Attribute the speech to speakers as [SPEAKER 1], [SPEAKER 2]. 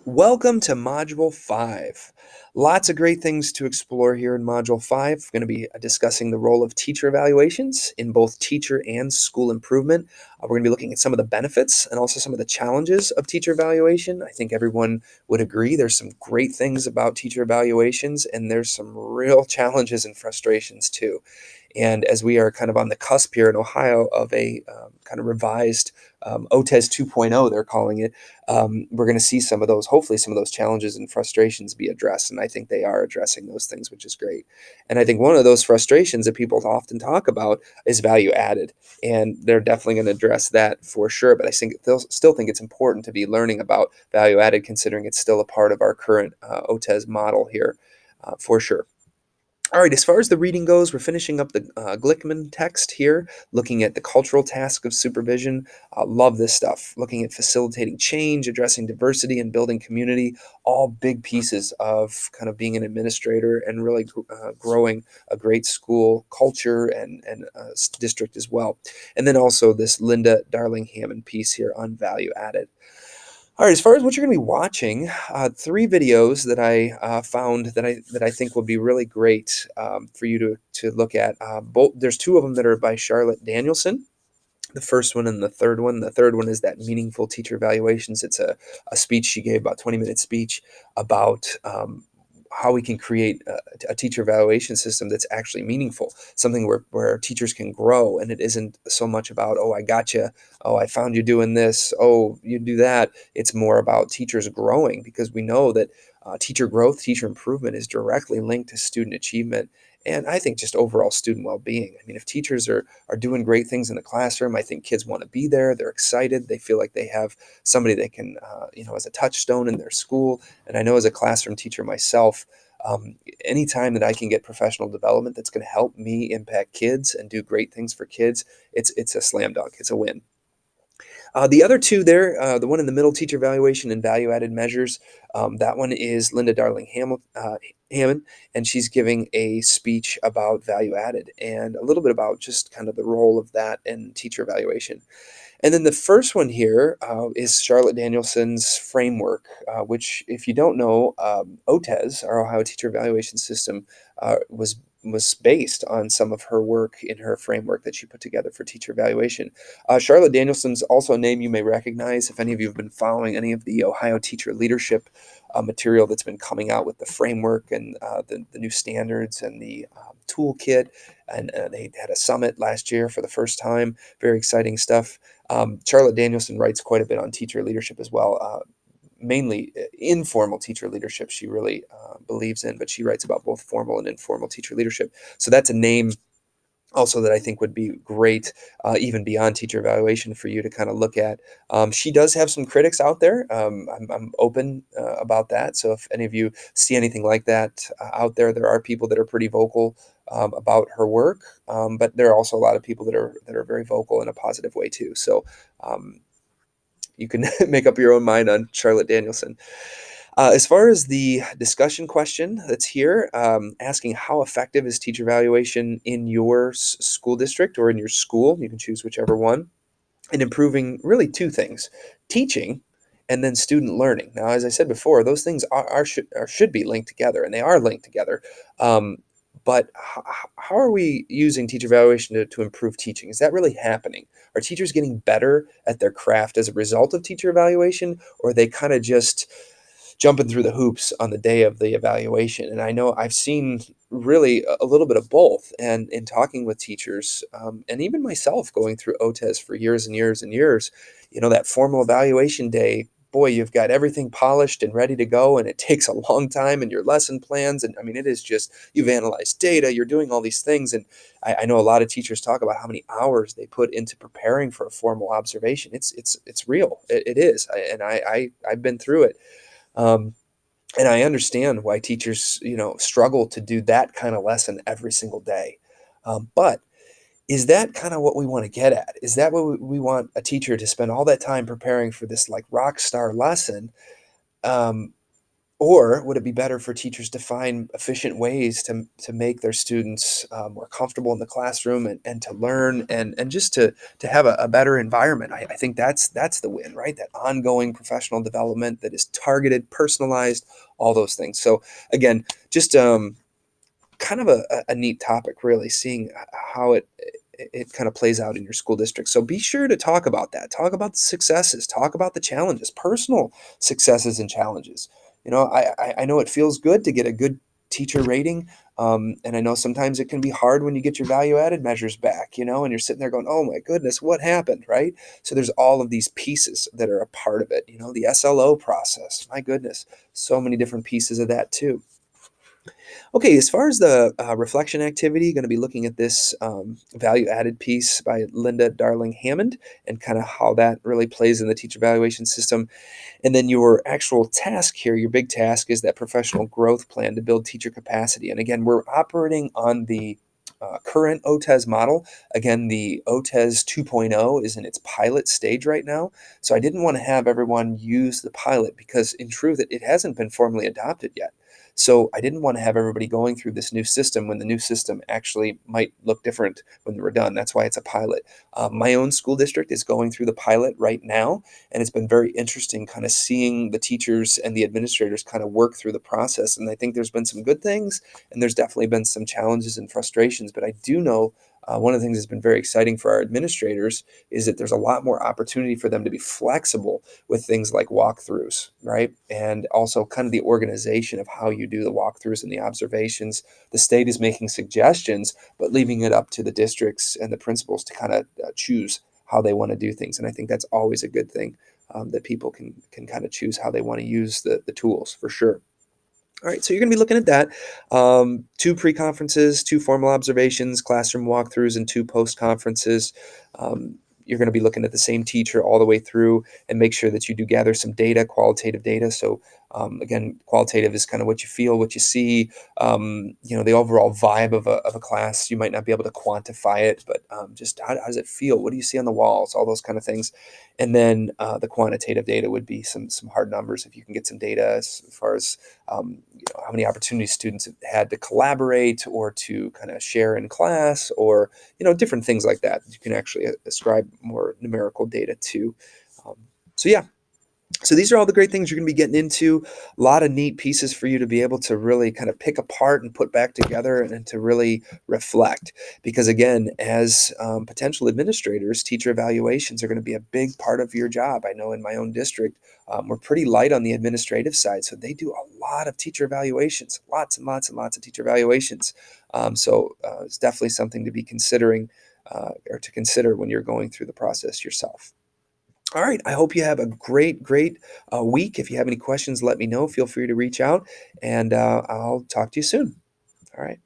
[SPEAKER 1] Welcome to Module 5. Lots of great things to explore here in Module 5. We're going to be discussing the role of teacher evaluations in both teacher and school improvement. We're going to be looking at some of the benefits and also some of the challenges of teacher evaluation. I think everyone would agree there's some great things about teacher evaluations, and there's some real challenges and frustrations too. And as we are kind of on the cusp here in Ohio of a kind of revised OTES 2.0, they're calling it, we're going to see some of those, hopefully, some of those challenges and frustrations be addressed. And I think they are addressing those things, which is great. And I think one of those frustrations that people often talk about is value added. And they're definitely going to address that for sure. But I think they'll still think it's important to be learning about value added, considering it's still a part of our current OTES model here for sure. All right, as far as the reading goes, we're finishing up the Glickman text here, looking at the cultural task of supervision. Love this stuff. Looking at facilitating change, addressing diversity, and building community. All big pieces of kind of being an administrator and really growing a great school culture and district as well. And then also this Linda Darling Hammond piece here on value added. All right, as far as what you're going to be watching, three videos that I found that I think will be really great for you to look at. Both there's two of them that are by Charlotte Danielson. The first one and the third one. The third one is that meaningful teacher evaluations. It's a speech she gave, about 20-minute speech about how we can create a teacher evaluation system that's actually meaningful, something where teachers can grow, and it isn't so much about, oh, I got you, oh, I found you doing this, oh, you do that. It's more about teachers growing, because we know that teacher growth, teacher improvement is directly linked to student achievement, and I think just overall student well-being. I mean, if teachers are doing great things in the classroom, I think kids want to be there. They're excited. They feel like they have somebody they can, as a touchstone in their school. And I know as a classroom teacher myself, anytime that I can get professional development that's going to help me impact kids and do great things for kids, it's a slam dunk. It's a win. The other two there, the one in the middle, teacher evaluation and value added measures, that one is Linda Darling Hammond, and she's giving a speech about value added and a little bit about just kind of the role of that in teacher evaluation. And then the first one here is Charlotte Danielson's framework, which, if you don't know, OTES, our Ohio Teacher Evaluation System, was based on some of her work in her framework that she put together for teacher evaluation. Charlotte Danielson's also a name you may recognize if any of you have been following any of the Ohio teacher leadership material that's been coming out with the framework and the new standards and the toolkit. And they had a summit last year for the first time. Very exciting stuff. Charlotte Danielson writes quite a bit on teacher leadership as well, mainly informal teacher leadership she really believes in, but she writes about both formal and informal teacher leadership. So that's a name also that I think would be great, even beyond teacher evaluation, for you to kind of look at. She does have some critics out there. I'm open about that. So if any of you see anything like that out there, there are people that are pretty vocal about her work, but there are also a lot of people that are very vocal in a positive way too. So you can make up your own mind on Charlotte Danielson. As far as the discussion question that's here, asking how effective is teacher evaluation in your school district or in your school, you can choose whichever one, in improving really two things: teaching and then student learning. Now, as I said before, those things should be linked together, and they are linked together. But how are we using teacher evaluation to improve teaching? Is that really happening? Are teachers getting better at their craft as a result of teacher evaluation, or are they kind of just jumping through the hoops on the day of the evaluation? And I know I've seen really a little bit of both. And in talking with teachers, and even myself going through OTES for years and years and years, that formal evaluation day, boy, you've got everything polished and ready to go, and it takes a long time, and your lesson plans. And I mean, it is just, you've analyzed data, you're doing all these things. And I know a lot of teachers talk about how many hours they put into preparing for a formal observation. It's real. It is. I've been through it. Um, and I understand why teachers, struggle to do that kind of lesson every single day. But is that kind of what we want to get at? Is that what we want a teacher to spend all that time preparing for this like rock star lesson? Um, Or would it be better for teachers to find efficient ways to make their students more comfortable in the classroom and to learn and just to have a better environment? I think that's the win, right? That ongoing professional development that is targeted, personalized, all those things. So again, just kind of a neat topic, really, seeing how it kind of plays out in your school district. So be sure to talk about that. Talk about the successes. Talk about the challenges, personal successes and challenges. I know it feels good to get a good teacher rating, and I know sometimes it can be hard when you get your value added measures back. And you're sitting there going, "Oh my goodness, what happened?" Right? So there's all of these pieces that are a part of it. The SLO process. My goodness, so many different pieces of that too. Okay, as far as the reflection activity, going to be looking at this value added piece by Linda Darling Hammond and kind of how that really plays in the teacher evaluation system. And then your actual task here, your big task, is that professional growth plan to build teacher capacity. And again, we're operating on the current OTES model. Again, the OTES 2.0 is in its pilot stage right now. So I didn't want to have everyone use the pilot because, in truth, it hasn't been formally adopted yet. So I didn't want to have everybody going through this new system when the new system actually might look different when we're done. That's why it's a pilot. My own school district is going through the pilot right now, and it's been very interesting kind of seeing the teachers and the administrators kind of work through the process. And I think there's been some good things, and there's definitely been some challenges and frustrations. But I do know one of the things that's been very exciting for our administrators is that there's a lot more opportunity for them to be flexible with things like walkthroughs, right? And also kind of the organization of how you do the walkthroughs and the observations. The state is making suggestions, but leaving it up to the districts and the principals to kind of choose how they want to do things. And I think that's always a good thing, that people can kind of choose how they want to use the tools for sure. All right, so you're going to be looking at that. Two pre-conferences, two formal observations, classroom walkthroughs, and two post-conferences. You're going to be looking at the same teacher all the way through and make sure that you do gather some data, qualitative data. So again, qualitative is kind of what you feel, what you see, the overall vibe of a class. You might not be able to quantify it, but just how does it feel? What do you see on the walls? All those kind of things. And then the quantitative data would be some hard numbers if you can get some data as far as how many opportunities students have had to collaborate or to kind of share in class, or different things like that. You can actually ascribe more numerical data to. Um, so yeah, so these are all the great things you're going to be getting into. A lot of neat pieces for you to be able to really kind of pick apart and put back together and to really reflect. Because again, as potential administrators, teacher evaluations are going to be a big part of your job. I know in my own district, we're pretty light on the administrative side. So they do a lot of teacher evaluations, lots and lots and lots of teacher evaluations. So it's definitely something to be considering or to consider when you're going through the process yourself. All right. I hope you have a great, great week. If you have any questions, let me know. Feel free to reach out, and I'll talk to you soon. All right.